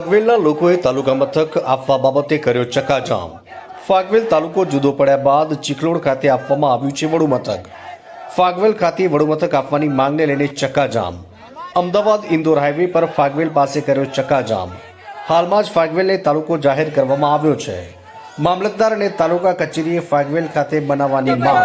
ફાગવેલના લોકોએ તાલુકા મથક આપવા બાબતે કર્યો ચક્કાજામ। ફાગવેલ તાલુકો જુદો પડ્યા બાદ ચિખલોડ ખાતે આપવામાં આવ્યું છે વડુ મથક। ફાગવેલ ખાતે વડુ મથક આપવાની માંગને લઈને ચક્કાજામ। અમદાવાદ ઇન્દોર હાઈવે પર ફાગવેલ પાસે કર્યો ચક્કાજામ। હાલમાં જ ફાગવેલને તાલુકો જાહેર કરવામાં આવ્યો છે। મામલતદાર અને તાલુકા કચેરીએ ફાગવેલ ખાતે બનાવવાની માંગ।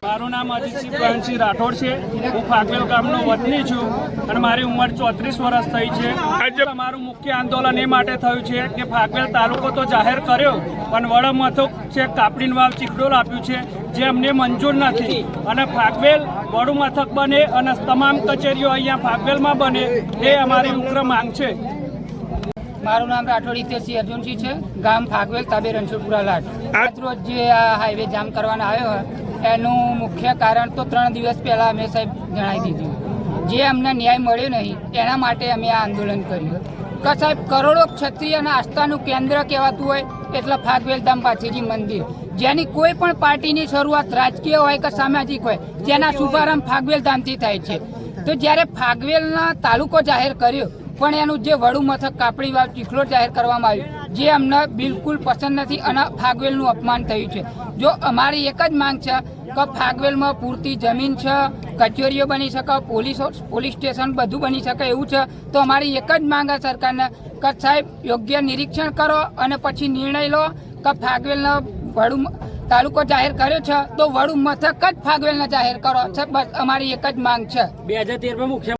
મારું નામ અજીતસિંહ પ્રવીણસિંહ રાઠોડ છે। હું ફાગવેલ ગામનો વતની છું અને મારી ઉંમર 34 વર્ષ થઈ છે। આજે અમારું મુખ્ય આંદોલન એ માટે થયું છે કે ફાગવેલ તાલુકો તો જાહેર કર્યો પણ વડ મથક છે કાપડીન વાવ ચિખડોલ આપ્યું છે જે અમને મંજૂર નથી અને ફાગવેલ વડુ મથક બને અને તમામ કચેરીઓ અહીંયા ફાગવેલમાં બને એ અમારી ઉગ્ર માંગ છે। મારું નામ રાઠોડ હિતેશસિંહ અર્જુનસિંહ છે। ગામ ફાગવેલ તાબે રણછોડપુરા લાટ। રોજ જે આ હાઈવે જામ કરવાના આવ્યો હોય એનું મુખ્ય કારણ તો 3 દિવસ પહેલાં અમે સાહેબ જણાવી દીધું। જે અમને ન્યાય મળ્યો નહીં એના માટે અમે આ આંદોલન કર્યું કે સાહેબ કરોડો ક્ષત્રિયના આસ્થાનું કેન્દ્ર કહેવાતું હોય એટલે ફાગવેલ ધામ પાછળજી મંદિર જેની કોઈ પણ પાર્ટીની શરૂઆત રાજકીય હોય કે સામાજિક હોય તેના શુભારંભ ફાગવેલ ધામથી થાય છે। તો જ્યારે ફાગવેલના તાલુકો જાહેર કર્યો પણ એનું જે વડુ મથક કાપડી વાવ ચિખલોડ જાહેર કરવામાં આવ્યું જે અમને બિલકુલ પસંદ નથી અને ફાગવેલનું અપમાન થયું છે। જો અમારી એક જ માંગ છે કે ફાગવેલમાં પૂરતી જમીન છે, કચેરીઓ બની શકે, પોલીસ સ્ટેશન બધું બની શકે એવું છે। તો અમારી એક જ માંગ છે સરકારને કે સાહેબ યોગ્ય નિરીક્ષણ કરો અને પછી નિર્ણય લો કે ફાગવેલનો વડુ તાલુકો જાહેર કર્યો છે તો વડુ મથક જ ફાગવેલને જાહેર કરો। બસ અમારી એક જ માંગ છે। 2013 મુખ્ય